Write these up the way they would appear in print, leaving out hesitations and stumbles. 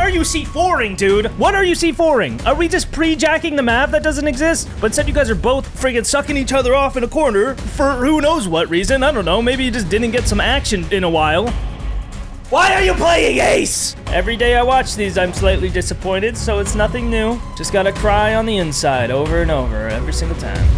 are you C4ing, dude? What are you C4ing? Are we just pre-jacking the map that doesn't exist? But instead you guys are both friggin' sucking each other off in a corner for who knows what reason. I don't know. Maybe you just didn't get some action in a while. Why are you playing Ace? Every day I watch these, I'm slightly disappointed, so it's nothing new. Just gotta cry on the inside over and over every single time.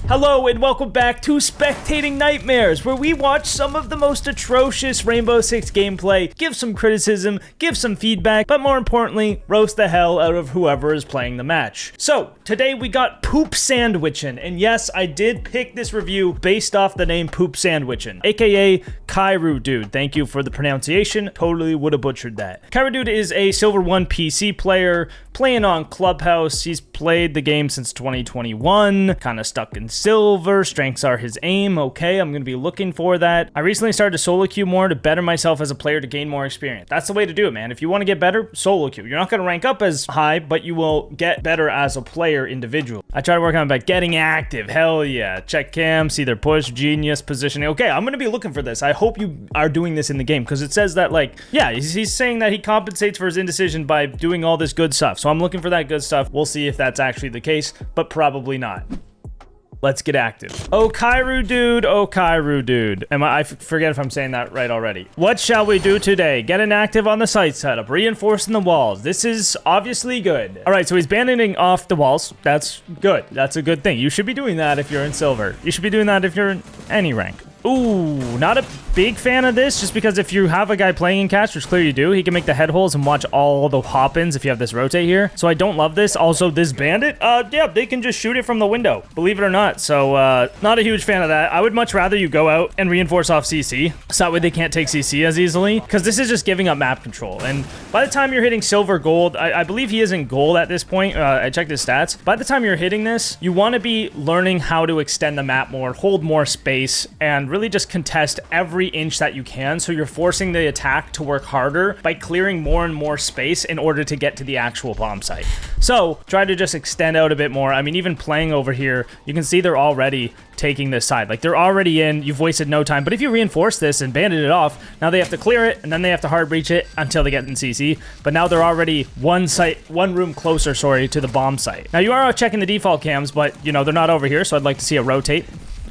Hello and welcome back to Spectating Nightmares, where we watch some of the most atrocious Rainbow Six gameplay, give some criticism, give some feedback, but more importantly, roast the hell out of whoever is playing the match. So, today we got Poop Sandwichin', and yes, I did pick this review based off the name Poop Sandwichin', aka Kairu Dude. Thank you for the pronunciation, totally would have butchered that. Kairu Dude is a Silver 1 PC player, playing on Clubhouse. He's played the game since 2021, kind of stuck in Silver. Strengths are his aim. Okay, I'm gonna be looking for that. I recently started to solo queue more to better myself as a player to gain more experience. That's the way to do it, man. If you want to get better, solo queue. You're not gonna rank up as high, but you will get better as a player individual. I try to work on about getting active. Hell yeah. Check cam, see their push, genius, positioning. Okay, I'm gonna be looking for this. I hope you are doing this in the game because it says that, like, yeah, he's saying that he compensates for his indecision by doing all this good stuff. So I'm looking for that good stuff. We'll see if that's actually the case, but probably not. Let's get active. Oh, Kairu Dude. Oh, Kairu Dude. I forget if I'm saying that right already. What shall we do today? Getting active on the site setup, reinforcing the walls. This is obviously good. All right, so he's abandoning off the walls. That's good. That's a good thing. You should be doing that if you're in Silver. You should be doing that if you're in any rank. Ooh, not a big fan of this, just because if you have a guy playing in catch, which clearly you do, he can make the head holes and watch all the hop-ins if you have this rotate here. So I don't love this. Also, this bandit, yeah, they can just shoot it from the window, believe it or not. So, not a huge fan of that. I would much rather you go out and reinforce off CC, so that way they can't take CC as easily, because this is just giving up map control. And by the time you're hitting Silver Gold, I believe he is in gold at this point. I checked his stats. By the time you're hitting this, you want to be learning how to extend the map more, hold more space, and really just contest every inch that you can, so you're forcing the attack to work harder by clearing more and more space in order to get to the actual bomb site. So try to just extend out a bit more. I mean, even playing over here, you can see they're already taking this side. Like, they're already in, you've wasted no time. But if you reinforce this and bandit it off, now they have to clear it, and then they have to hard breach it until they get in CC. But now they're already one room closer, sorry, to the bomb site. Now you are checking the default cams, but you know, they're not over here, so I'd like to see a rotate.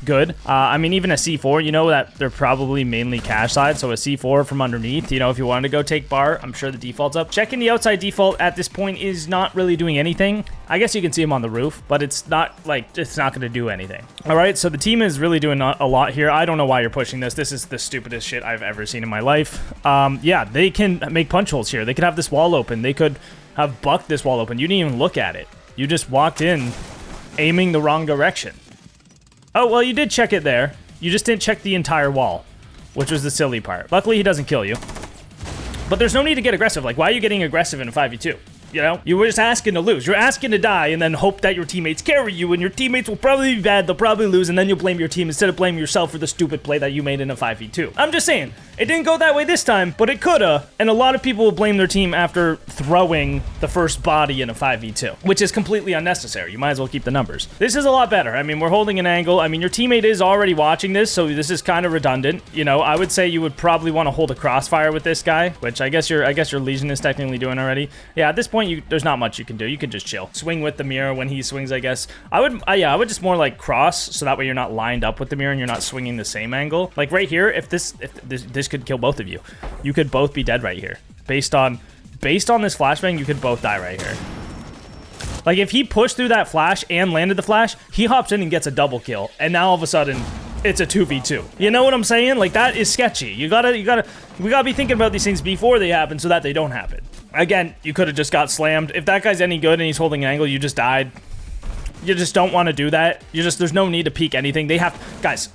Good. I mean, even a C4, you know that they're probably mainly cache side, so a C4 from underneath, you know, if you wanted to go take bar, I'm sure the default's up. Checking the outside default at this point is not really doing anything. I guess you can see him on the roof, but it's not, like, it's not going to do anything. All right, so the team is really doing a lot here. I don't know why you're pushing this. This is the stupidest shit I've ever seen in my life. Yeah, they can make punch holes here. They could have this wall open. They could have bucked this wall open. You didn't even look at it. You just walked in aiming the wrong direction. Oh, well, you did check it there. You just didn't check the entire wall, which was the silly part. Luckily, he doesn't kill you. But there's no need to get aggressive. Like, why are you getting aggressive in a 5v2? You know? You were just asking to lose. You're asking to die and then hope that your teammates carry you, and your teammates will probably be bad, they'll probably lose, and then you'll blame your team instead of blaming yourself for the stupid play that you made in a 5v2. I'm just saying, it didn't go that way this time, but it coulda, and a lot of people will blame their team after throwing the first body in a 5v2, which is completely unnecessary. You might as well keep the numbers. This is a lot better. I mean, we're holding an angle. I mean, your teammate is already watching this, so this is kind of redundant. You know, I would say you would probably want to hold a crossfire with this guy, which I guess your Legion is technically doing already. Yeah, at this point, there's not much you can do. You can just chill. Swing with the mirror when he swings, I guess. I would just more like cross, so that way you're not lined up with the mirror and you're not swinging the same angle. Like right here, if this could kill both of you. You could both be dead right here. Based on this flashbang, you could both die right here. Like, if he pushed through that flash and landed the flash, he hops in and gets a double kill, and now all of a sudden it's a 2v2. You know what I'm saying? Like, that is sketchy. We gotta be thinking about these things before they happen so that they don't happen. Again, you could have just got slammed. If that guy's any good and he's holding an angle, you just died. You just don't want to do that. There's no need to peek anything. They have, guys.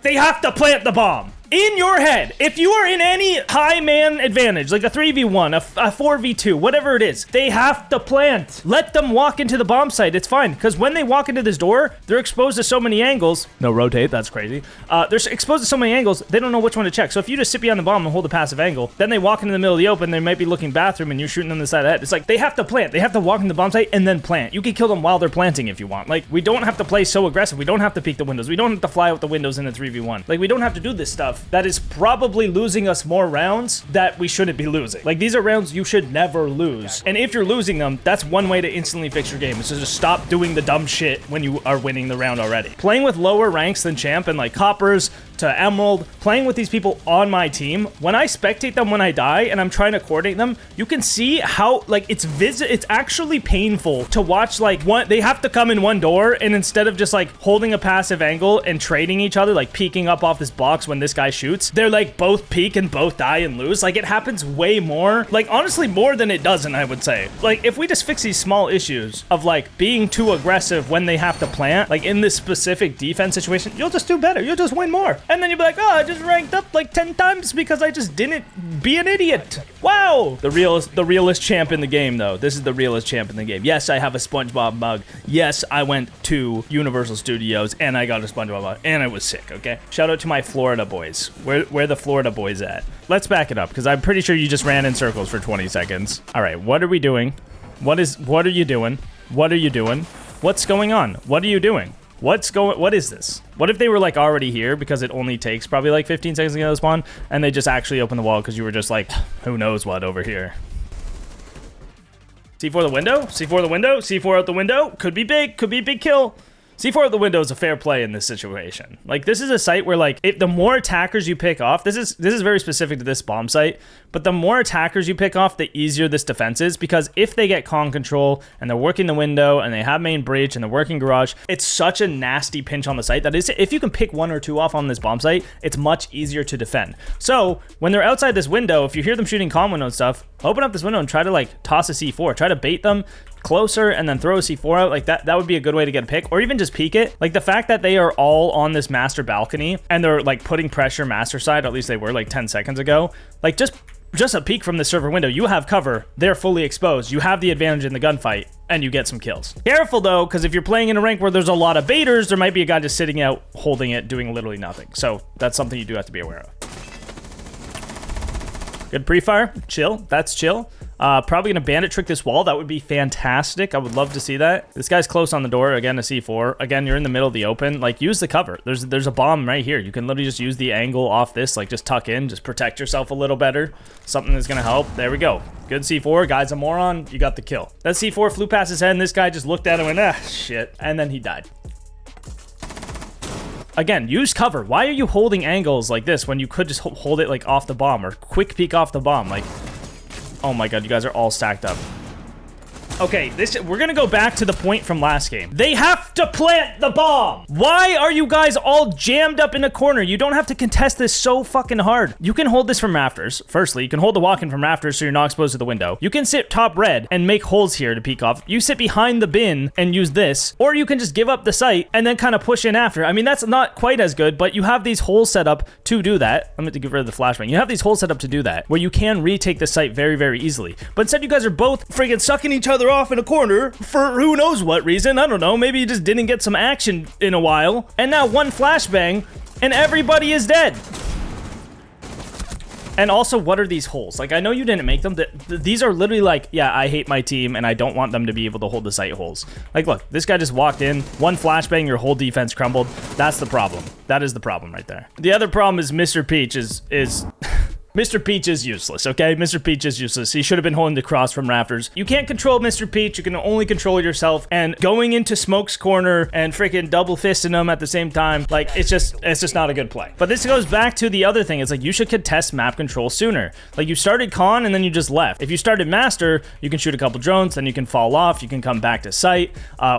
They have to plant the bomb. In your head, if you are in any high man advantage, like a 3v1, a 4v2, whatever it is, they have to plant. Let them walk into the bomb site. It's fine, because when they walk into this door, they're exposed to so many angles. No, rotate, that's crazy. They're exposed to so many angles, they don't know which one to check. So if you just sit behind the bomb and hold a passive angle, then they walk into the middle of the open, they might be looking bathroom and you're shooting them the side of the head. It's like, they have to plant. They have to walk into the bomb site and then plant. You can kill them while they're planting if you want. Like, we don't have to play so aggressive. We don't have to peek the windows. We don't have to fly out the windows in the 3v1. Like, we don't have to do this stuff stuff that is probably losing us more rounds that we shouldn't be losing. Like, these are rounds you should never lose. And if you're losing them, that's one way to instantly fix your game, is to just stop doing the dumb shit when you are winning the round already. Playing with lower ranks than champ and like coppers to emerald, playing with these people on my team, when I spectate them when I die and I'm trying to coordinate them, you can see how like it's actually painful to watch. Like, they have to come in one door, and instead of just like holding a passive angle and trading each other, like peeking up off this box when this guy shoots, they're like both peek and both die and lose. Like, it happens way more, like honestly more than it doesn't, I would say. Like, if we just fix these small issues of like being too aggressive when they have to plant, like in this specific defense situation, you'll just do better, you'll just win more. And then you'll be like, oh, I just ranked up like 10 times because I just didn't be an idiot. Wow. The realest champ in the game, though. This is the realest champ in the game. Yes, I have a SpongeBob mug. Yes, I went to Universal Studios and I got a SpongeBob mug and I was sick, okay? Shout out to my Florida boys. Where the Florida boys at? Let's back it up, because I'm pretty sure you just ran in circles for 20 seconds. All right, what are we doing? What are you doing? What are you doing? What's going on? What are you doing? What is this? What if they were like already here, because it only takes probably like 15 seconds to get out of spawn, and they just actually open the wall because you were just like, who knows what over here. C4 the window? C4 the window? C4 out the window? Could be big kill. C4 out the window is a fair play in this situation. Like, this is a site where, like, if the more attackers you pick off, this is very specific to this bomb site, but the more attackers you pick off, the easier this defense is, because if they get con control and they're working the window and they have main breach and they're working garage, it's such a nasty pinch on the site that is, if you can pick 1 or 2 off on this bomb site, it's much easier to defend. So when they're outside this window, if you hear them shooting con window and stuff, open up this window and try to like toss a C4, try to bait them closer and then throw a C4 out. Like that would be a good way to get a pick, or even just peek it. Like, the fact that they are all on this master balcony and they're like putting pressure master side, or at least they were like 10 seconds ago, like just a peek from the server window, you have cover, they're fully exposed, you have the advantage in the gunfight, and you get some kills. Careful though, because if you're playing in a rank where there's a lot of baiters, there might be a guy just sitting out holding it, doing literally nothing. So that's something you do have to be aware of. Good pre-fire, chill, that's chill. Probably gonna bandit trick this wall. That would be fantastic. I would love to see that. This guy's close on the door. Again, a C4. Again, you're in the middle of the open. Like, use the cover. There's a bomb right here. You can literally just use the angle off this. Like, just tuck in. Just protect yourself a little better. Something that's gonna help. There we go. Good C4. Guy's a moron. You got the kill. That C4 flew past his head, and this guy just looked at him and went, ah, shit. And then he died. Again, use cover. Why are you holding angles like this when you could just hold it like off the bomb, or quick peek off the bomb? Like, oh my god, you guys are all stacked up. Okay, we're gonna go back to the point from last game. They have to plant the bomb! Why are you guys all jammed up in a corner? You don't have to contest this so fucking hard. You can hold this from rafters. Firstly, you can hold the walk-in from rafters so you're not exposed to the window. You can sit top red and make holes here to peek off. You sit behind the bin and use this, or you can just give up the site and then kind of push in after. I mean, that's not quite as good, but you have these holes set up to do that. I'm going to get rid of the flashbang. You have these holes set up to do that, where you can retake the site very, very easily. But instead, you guys are both friggin' sucking each other off in a corner for who knows what reason. I don't know. Maybe you just didn't get some action in a while. And now one flashbang and everybody is dead. And also, what are these holes? Like, I know you didn't make them. These are literally like, yeah, I hate my team and I don't want them to be able to hold the site holes. Like, look, this guy just walked in, one flashbang, your whole defense crumbled. That's the problem. That is the problem right there. The other problem is Mr. Peach is Mr. Peach is useless, okay? Mr. Peach is useless. He should have been holding the cross from rafters. You can't control Mr. Peach. You can only control yourself. And going into Smoke's corner and freaking double fisting him at the same time, like, it's just not a good play. But this goes back to the other thing. It's like, you should contest map control sooner. Like, you started con and then you just left. If you started master, you can shoot a couple drones, then you can fall off. You can come back to site,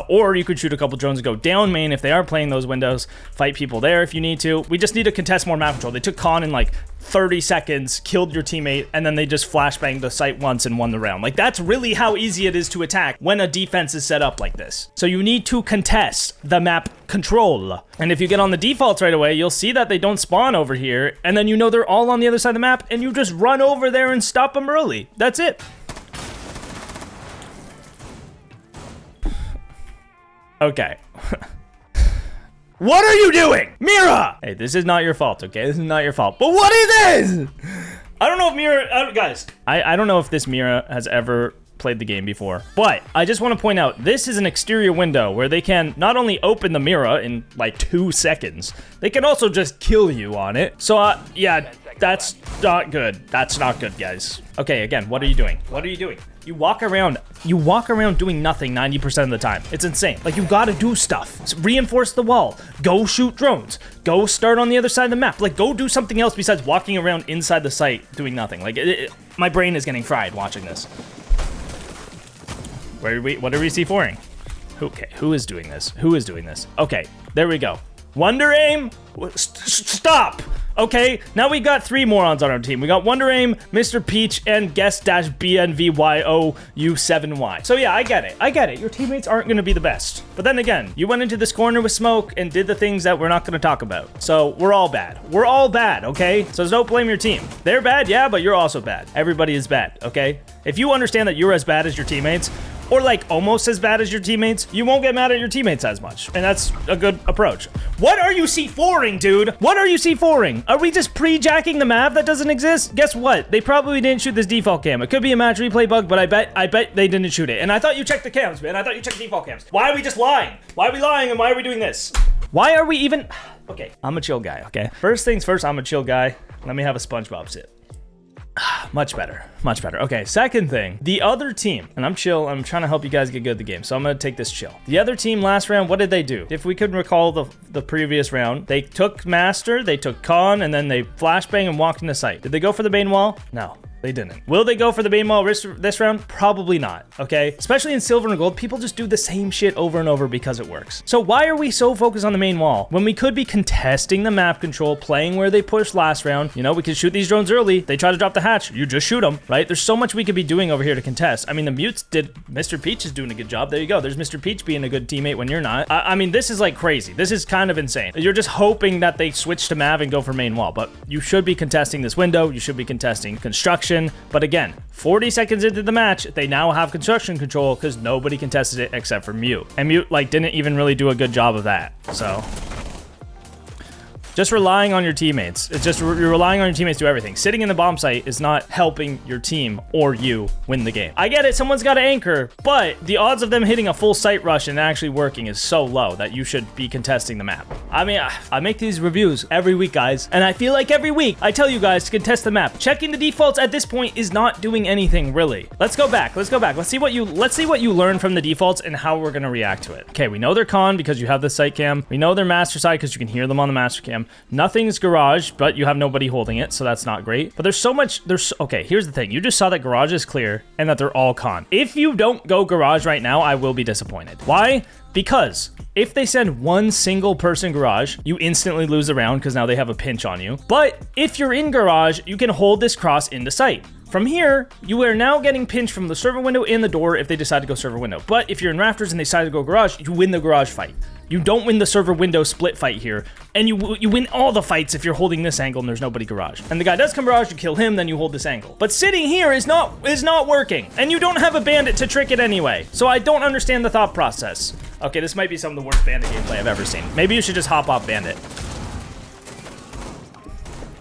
or you could shoot a couple drones and go down main if they are playing those windows, fight people there if you need to. We just need to contest more map control. They took con in like 30 seconds, killed your teammate, and then they just flashbanged the site once and won the round. Like, that's really how easy it is to attack when a defense is set up like this. So you need to contest the map control. And if you get on the defaults right away, you'll see that they don't spawn over here, and then you know they're all on the other side of the map, and you just run over there and stop them early. That's it. Okay. What are you doing? Mira! Hey, this is not your fault, okay? This is not your fault. But what is this? I don't know if Mira... guys, I don't know if this Mira has ever played the game before. But I just want to point out, this is an exterior window where they can not only open the mirror in like 2 seconds, they can also just kill you on it. So yeah, that's not good. That's not good, guys. Okay, again, what are you doing? What are you doing? You walk around doing nothing 90% of the time. It's insane. Like, you gotta do stuff. Reinforce the wall. Go shoot drones. Go start on the other side of the map. Like, go do something else besides walking around inside the site doing nothing. Like, my brain is getting fried watching this. What are we C4ing? Okay, who is doing this? Who is doing this? Okay, there we go. Wonder Aim? Stop! Okay, now we got 3 morons on our team. We got Wonder Aim, Mr. Peach, and Guest-BNVYOU7Y. So yeah, I get it. I get it. Your teammates aren't going to be the best. But then again, you went into this corner with smoke and did the things that we're not going to talk about. So we're all bad. We're all bad, okay? So don't blame your team. They're bad, yeah, but you're also bad. Everybody is bad, okay? If you understand that you're as bad as your teammates, or like almost as bad as your teammates, you won't get mad at your teammates as much. And that's a good approach. What are you C4ing, dude? What are you C4ing? Are we just pre-jacking the map that doesn't exist? Guess what? They probably didn't shoot this default cam. It could be a match replay bug, but I bet they didn't shoot it. And I thought you checked the cams, man. I thought you checked default cams. Why are we just lying? Why are we lying and why are we doing this? Why are we even... Okay, I'm a chill guy, okay? First things first, I'm a chill guy. Let me have a SpongeBob sit. Much better. Much better. Okay, second thing. The other team, and I'm chill. I'm trying to help you guys get good at the game, so I'm going to take this chill. The other team last round, what did they do? If we could recall the previous round, they took Master, they took Con, and then they flashbang and walked into sight. Did they go for the main wall? No. They didn't. Will they go for the main wall this round? Probably not, okay? Especially in silver and gold, people just do the same shit over and over because it works. So why are we so focused on the main wall when we could be contesting the map control, playing where they pushed last round? You know, we could shoot these drones early. They try to drop the hatch. You just shoot them, right? There's so much we could be doing over here to contest. I mean, the mutes did... Mr. Peach is doing a good job. There you go. There's Mr. Peach being a good teammate when you're not. I mean, this is like crazy. This is kind of insane. You're just hoping that they switch to Mav and go for main wall, but you should be contesting this window. You should be contesting construction. But again, 40 seconds into the match, they now have construction control because nobody contested it except for Mute. And Mute, like, didn't even really do a good job of that. So... just relying on your teammates. It's just you're relying on your teammates to do everything. Sitting in the bomb site is not helping your team or you win the game. I get it, someone's got to anchor, but the odds of them hitting a full site rush and actually working is so low that you should be contesting the map. I mean, I make these reviews every week, guys, and I feel like every week I tell you guys to contest the map. Checking the defaults at this point is not doing anything really. Let's go back. Let's go back. Let's see what you learn from the defaults and how we're gonna react to it. Okay, we know they're con because you have the site cam. We know they're master side because you can hear them on the master cam. Nothing's garage, but you have nobody holding it, so that's not great. But there's so much, okay, here's the thing. You just saw that garage is clear and that they're all con. If you don't go garage right now, I will be disappointed. Why? Because if they send one single person garage, you instantly lose the round because now they have a pinch on you. But if you're in garage, you can hold this cross into sight. From here, you are now getting pinched from the server window and the door if they decide to go server window. But if you're in rafters and they decide to go garage, you win the garage fight. You don't win the server window split fight here, and you win all the fights if you're holding this angle and there's nobody garage. And the guy does come garage, you kill him, then you hold this angle. But sitting here is not working, and you don't have a bandit to trick it anyway. So I don't understand the thought process. Okay, this might be some of the worst bandit gameplay I've ever seen. Maybe you should just hop off bandit.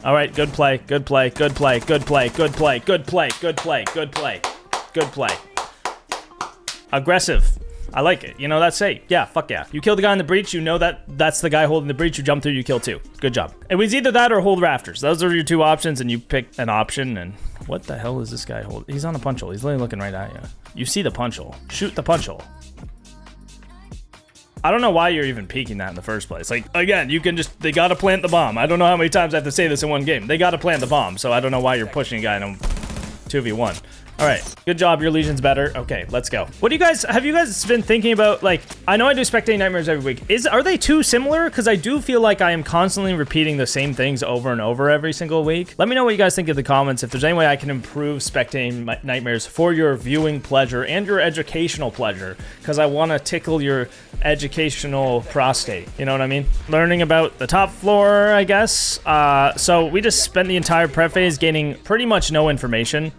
All right, good play, good play, good play, good play, good play, good play, good play, good play, good play. Aggressive. I like it. You know, that's safe. Yeah, fuck yeah. You kill the guy in the breach, you know that's the guy holding the breach, you jump through, you kill two. Good job. It was either that or hold rafters. Those are your two options, and you pick an option, and what the hell is this guy holding? He's on a punch hole. He's literally looking right at you. You see the punch hole. Shoot the punch hole. I don't know why you're even peeking that in the first place. Like, again, you can just, they gotta plant the bomb. I don't know how many times I have to say this in one game. They gotta plant the bomb, so I don't know why you're pushing a guy in a 2v1. All right, good job. Your Legion's better. Okay, let's go. What do you guys, have you guys been thinking about, like, I know I do spectating nightmares every week. Are they too similar? Because I do feel like I am constantly repeating the same things over and over every single week. Let me know what you guys think in the comments. If there's any way I can improve spectating nightmares for your viewing pleasure and your educational pleasure, because I want to tickle your educational prostate. You know what I mean? Learning about the top floor, I guess. So we just spent the entire prep phase gaining pretty much no information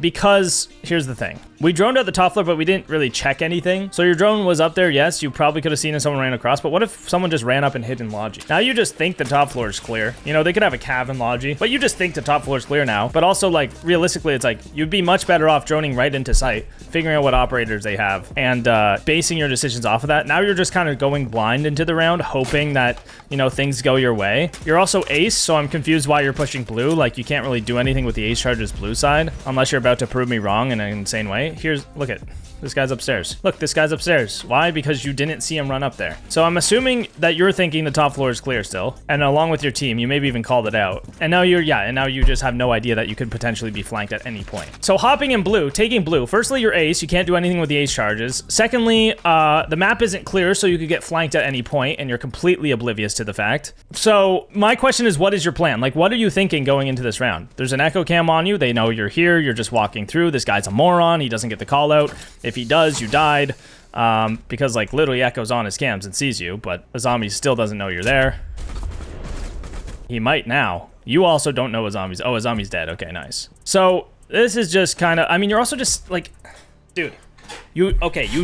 because here's the thing. We droned out the top floor, but we didn't really check anything. So your drone was up there, yes. You probably could have seen if someone ran across, but what if someone just ran up and hid in Logi? Now you just think the top floor is clear. You know, they could have a cav in Logi, but you just think the top floor is clear now. But also, like, realistically, it's like, you'd be much better off droning right into site, figuring out what operators they have, and basing your decisions off of that. Now you're just kind of going blind into the round, hoping that, you know, things go your way. You're also ace, so I'm confused why you're pushing blue. Like, you can't really do anything with the ace charges blue side, unless you're about to prove me wrong in an insane way. Look at this guy's upstairs. Look, this guy's upstairs. Why? Because you didn't see him run up there. So I'm assuming that you're thinking the top floor is clear still, and along with your team, you maybe even called it out. And now now you just have no idea that you could potentially be flanked at any point. So hopping in blue, taking blue. Firstly, you're ace. You can't do anything with the ace charges. Secondly, the map isn't clear, so you could get flanked at any point, and you're completely oblivious to the fact. So my question is, what is your plan? Like, what are you thinking going into this round? There's an echo cam on you. They know you're here. You're just walking through. This guy's a moron. He doesn't get the call out. If he does, you died. Because, like, literally Echo's on his cams and sees you, but the zombie still doesn't know you're there. He might now. You also don't know a zombie's... Oh, a zombie's dead. Okay, nice. So, this is just kind of... I mean, you're also just, like... Dude. You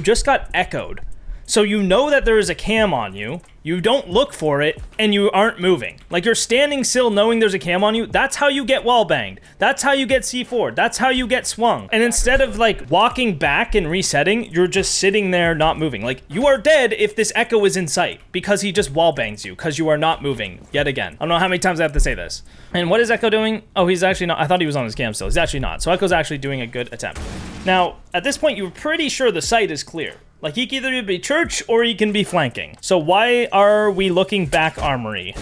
just got echoed. So you know that there is a cam on you. You don't look for it, and you aren't moving. Like, you're standing still knowing there's a cam on you. That's how you get wall banged. That's how you get C4. That's how you get swung. And instead of, like, walking back and resetting, you're just sitting there not moving. Like, you are dead if this echo is in sight, because he just wall bangs you, because you are not moving yet again. I don't know how many times I have to say this. And what is Echo doing? Oh, he's actually not. I thought he was on his cam still. He's actually not. So Echo's actually doing a good attempt. Now, at this point, you're pretty sure the site is clear. Like, he can either be church or he can be flanking. So why are we looking back armory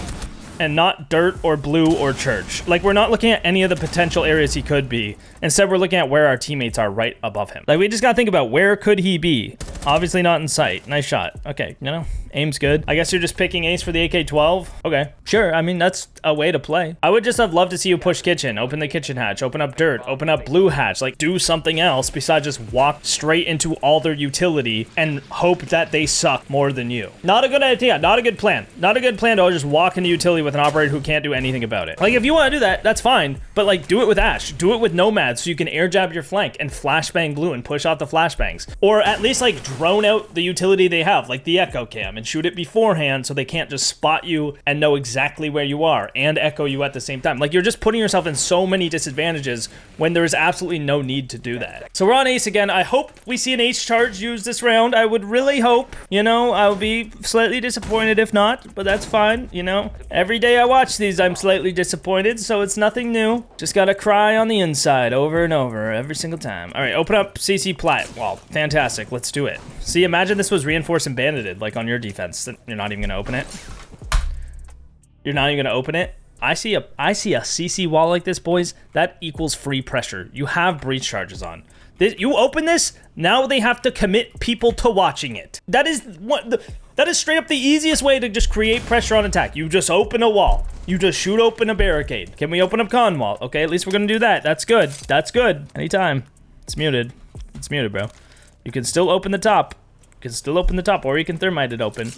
and not dirt or blue or church? Like, we're not looking at any of the potential areas he could be. Instead, we're looking at where our teammates are right above him. Like, we just gotta think about where could he be? Obviously not in sight. Nice shot. Okay, you know, aim's good. I guess you're just picking ace for the AK-12. Okay, sure. I mean, that's a way to play. I would just have loved to see you push kitchen, open the kitchen hatch, open up dirt, open up blue hatch, like, do something else besides just walk straight into all their utility and hope that they suck more than you. Not a good idea. Not a good plan. Not a good plan to just walk into utility with an operator who can't do anything about it. Like, if you want to do that, that's fine, but, like, do it with Ash. Do it with Nomad so you can air jab your flank and flashbang blue and push out the flashbangs. Or at least, like, drone out the utility they have, like the echo cam, and shoot it beforehand so they can't just spot you and know exactly where you are and echo you at the same time. Like, you're just putting yourself in so many disadvantages when there is absolutely no need to do that. So we're on ace again. I hope we see an ace charge used this round. I would really hope. You know, I would be slightly disappointed if not, but that's fine. You know, every day I watch these, I'm slightly disappointed, so it's nothing new. Just gotta cry on the inside over and over every single time. All right, open up CC plat. Well, fantastic. Let's do it. See, imagine this was reinforced and bandited, like on your defense. You're not even gonna open it. You're not even gonna open it. I see a CC wall like this, boys. That equals free pressure. You have breach charges on. You open this, now they have to commit people to watching it. That is straight up the easiest way to just create pressure on attack. You just open a wall. You just shoot open a barricade. Can we open up con wall? Okay, at least we're gonna do that. That's good. That's good. Anytime. It's muted. It's muted, bro. You can still open the top. You can still open the top, or you can thermite it open.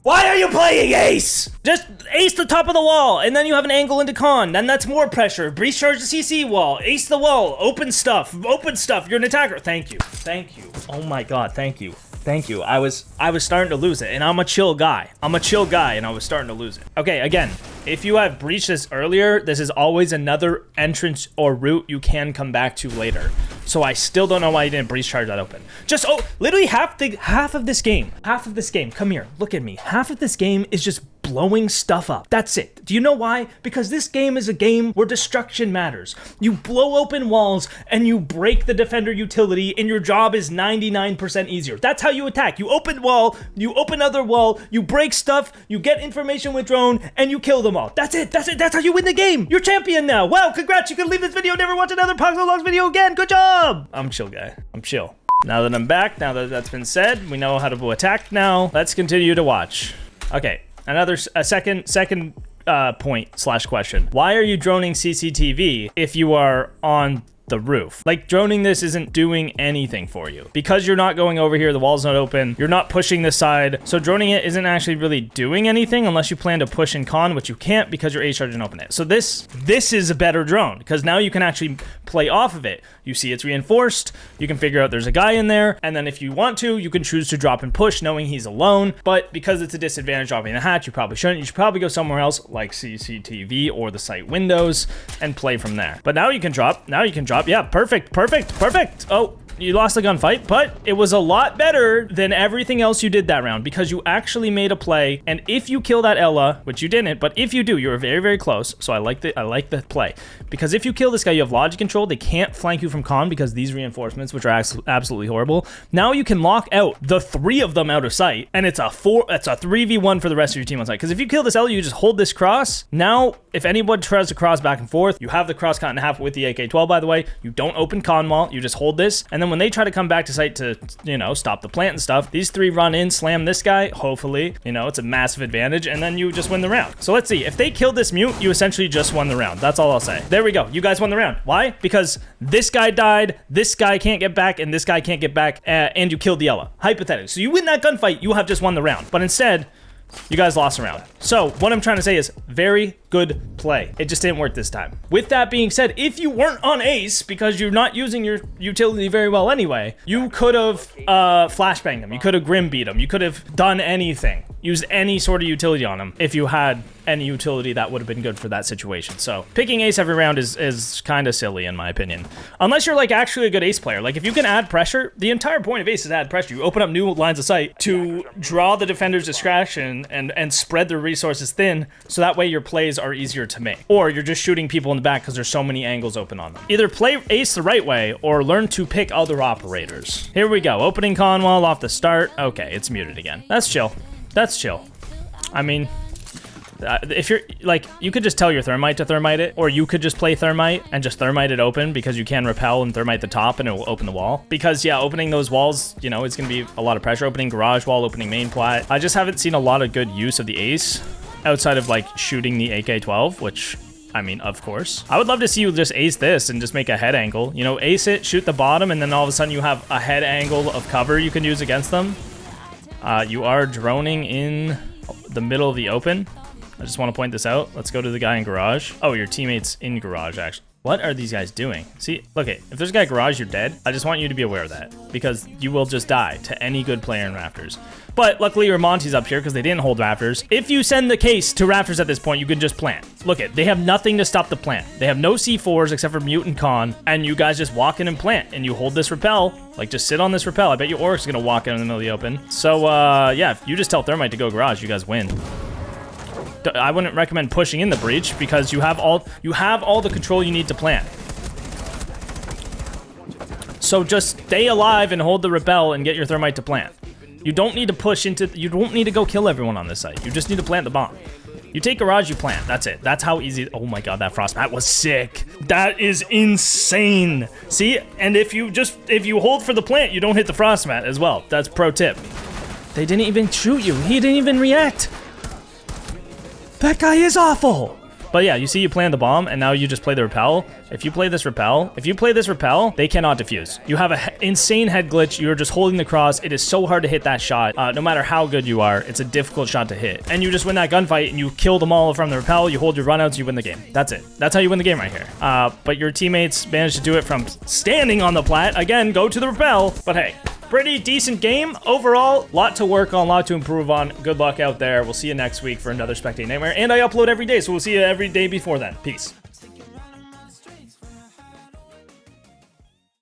Why are you playing ace? Just ace the top of the wall, and then you have an angle into con. Then that's more pressure. Breach charge the CC wall. Ace the wall. Open stuff. Open stuff. You're an attacker. Thank you. Thank you. Oh my god. Thank you. Thank you. I was starting to lose it, and I'm a chill guy. I'm a chill guy, and I was starting to lose it. Okay, again, if you have breached this earlier, this is always another entrance or route you can come back to later. So I still don't know why you didn't breach charge that open. Just, literally half of this game, come here, look at me. Half of this game is just blowing stuff up. That's it. Do you know why? Because this game is a game where destruction matters. You blow open walls and you break the defender utility, and your job is 99% easier. That's how you attack. You open wall, you open other wall, you break stuff, you get information with drone, and you kill them all. That's it. That's it. That's how you win the game. You're champion now. Wow, congrats. You can leave this video, never watch another Poxonlox video again. Good job. I'm a chill guy. I'm chill. Now that I'm back, now that that's been said, we know how to attack now. Let's continue to watch. Okay. A second point / question. Why are you droning CCTV if you are on the roof. Like, droning this isn't doing anything for you. Because you're not going over here, the wall's not open, you're not pushing this side, so droning it isn't actually really doing anything unless you plan to push in con, which you can't because your ace charge didn't open it. So this is a better drone, because now you can actually play off of it. You see it's reinforced, you can figure out there's a guy in there, and then if you want to, you can choose to drop and push knowing he's alone. But because it's a disadvantage dropping the hatch, you probably shouldn't. You should probably go somewhere else like CCTV or the site windows and play from there. But now you can drop. Yeah, perfect. Oh, you lost the gunfight, but it was a lot better than everything else you did that round, because you actually made a play. And if you kill that Ella, which you didn't, but if you do, you were very, very close. So I like the play, because if you kill this guy, you have logic control. They can't flank you from con because these reinforcements, which are absolutely horrible. Now you can lock out the 3 of them out of sight, and it's a 3v1 for the rest of your team on site. Because if you kill this Ella, you just hold this cross. Now, if anyone tries to cross back and forth, you have the cross cut in half with the AK-12, by the way. You don't open con wall, you just hold this, and then when they try to come back to site to, you know, stop the plant and stuff, these 3 run in, slam this guy, hopefully, you know, it's a massive advantage, and then you just win the round. So let's see, if they killed this mute, you essentially just won the round. That's all I'll say. There we go, you guys won the round. Why? Because this guy died, this guy can't get back, and this guy can't get back, and you killed the Ella. Hypothetically. So you win that gunfight, you have just won the round. But instead, you guys lost a round. So what I'm trying to say is very good play. It just didn't work this time. With that being said, if you weren't on ace because you're not using your utility very well anyway, you could have flashbanged him. You could have grim beat him. You could have done anything. Used any sort of utility on him if you had any utility that would have been good for that situation. So picking ace every round is kind of silly in my opinion. Unless you're like actually a good ace player. Like if you can add pressure, the entire point of ace is add pressure. You open up new lines of sight to draw the defender's distraction and spread their resources thin, so that way your plays are easier to make. Or you're just shooting people in the back because there's so many angles open on them. Either play ace the right way or learn to pick other operators. Here we go. Opening con wall off the start. Okay, it's muted again. That's chill. That's chill. I mean, if you're like, you could just tell your thermite to thermite it, or you could just play thermite and just thermite it open, because you can repel and thermite the top and it will open the wall. Because yeah, opening those walls, you know, it's gonna be a lot of pressure. Opening garage wall, opening main plat. I just haven't seen a lot of good use of the ace outside of like shooting the AK-12, which, I mean, of course. I would love to see you just ace this and just make a head angle. You know, ace it, shoot the bottom, and then all of a sudden you have a head angle of cover you can use against them. You are droning in the middle of the open. I just want to point this out. Let's go to the guy in garage. Oh, your teammate's in garage, actually. What are these guys doing? See, look, if there's a guy garage, you're dead. I just want you to be aware of that, because you will just die to any good player in Raptors. But luckily your Monty's up here because they didn't hold Raptors. If you send the case to Raptors at this point, you can just plant. Look, they have nothing to stop the plant. They have no C4s except for mute and con, and you guys just walk in and plant, and you hold this rappel. Like, just sit on this rappel. I bet your Oryx is going to walk in the middle of the open. So, yeah, if you just tell Thermite to go garage, you guys win. I wouldn't recommend pushing in the breach because you have all the control you need to plant. So just stay alive and hold the rappel and get your thermite to plant. You don't need to push into, you don't need to go kill everyone on this site. You just need to plant the bomb. You take garage, you plant. That's it. That's how easy. Oh my god, that frost mat was sick. That is insane. See, and if you hold for the plant, you don't hit the frost mat as well. That's pro tip. They didn't even shoot you. He didn't even react. That guy is awful. But yeah, you see you plant the bomb, and now you just play the rappel. If you play this rappel, they cannot defuse. You have an insane head glitch. You're just holding the cross. It is so hard to hit that shot. No matter how good you are, it's a difficult shot to hit. And you just win that gunfight, and you kill them all from the rappel. You hold your runouts, you win the game. That's it. That's how you win the game right here. But your teammates managed to do it from standing on the plat. Again, go to the rappel. But hey, pretty decent game overall. Lot to work on, lot to improve on. Good luck out there. We'll see you next week for another Spectating Nightmare. And I upload every day, so we'll see you every day before then. Peace.